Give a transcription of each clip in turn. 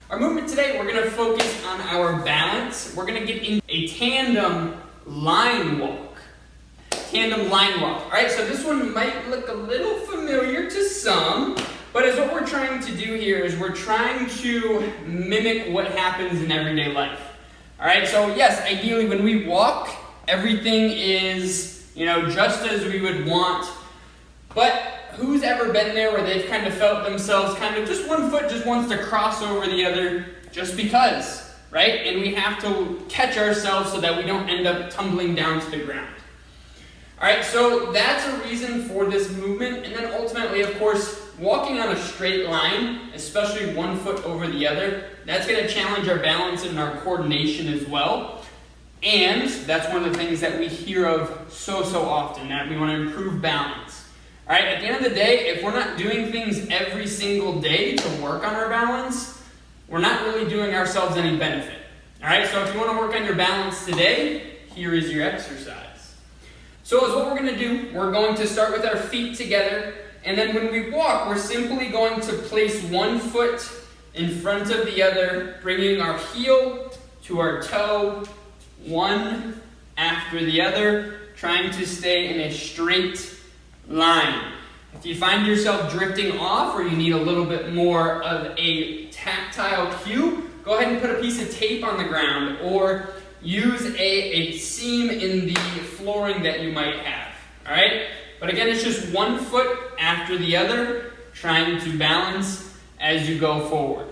Our movement today, we're gonna focus on our balance. We're gonna get in a tandem line walk. Tandem line walk. All right, so this one might look a little familiar to some, but as what we're trying to do here is we're trying to mimic what happens in everyday life. All right, so yes, ideally when we walk, everything is, just as we would want, but who's ever been there where they've kind of felt themselves kind of just one foot just wants to cross over the other just because, right? And we have to catch ourselves so that we don't end up tumbling down to the ground. All right, so that's a reason for this movement. And then ultimately, of course, walking on a straight line, especially one foot over the other, that's going to challenge our balance and our coordination as well. And that's one of the things that we hear of so often, that we want to improve balance. All right, at the end of the day, if we're not doing things every single day to work on our balance, we're not really doing ourselves any benefit. All right, so if you want to work on your balance today, here is your exercise. So as what we're going to do, we're going to start with our feet together, and then when we walk, we're simply going to place one foot in front of the other, bringing our heel to our toe, one after the other, trying to stay in a straight line. If you find yourself drifting off or you need a little bit more of a tactile cue, go ahead and put a piece of tape on the ground or use a seam in the flooring that you might have. All right? But again, it's just one foot after the other, trying to balance as you go forward.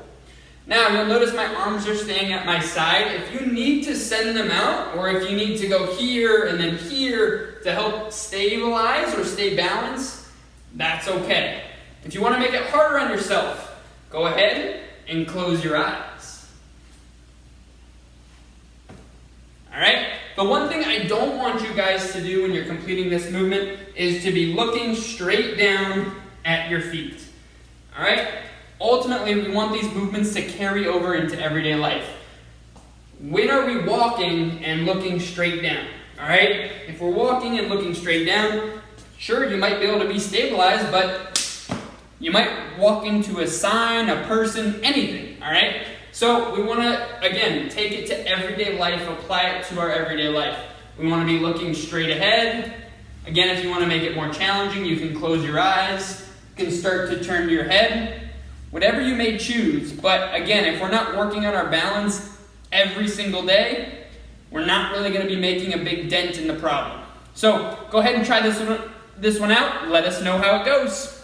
Now, you'll notice my arms are staying at my side. If you need to send them out, or if you need to go here and then here to help stabilize or stay balanced, that's okay. If you want to make it harder on yourself, go ahead and close your eyes. All right? The one thing I don't want you guys to do when you're completing this movement is to be looking straight down at your feet. All right? Ultimately, we want these movements to carry over into everyday life. When are we walking and looking straight down? All right? If we're walking and looking straight down, sure, you might be able to be stabilized, but you might walk into a sign, a person, anything. All right? So we want to, again, take it to everyday life, apply it to our everyday life. We want to be looking straight ahead. Again, if you want to make it more challenging, you can close your eyes. You can start to turn your head. Whatever you may choose, but again, if we're not working on our balance every single day, we're not really going to be making a big dent in the problem. So go ahead and try this one out. Let us know how it goes.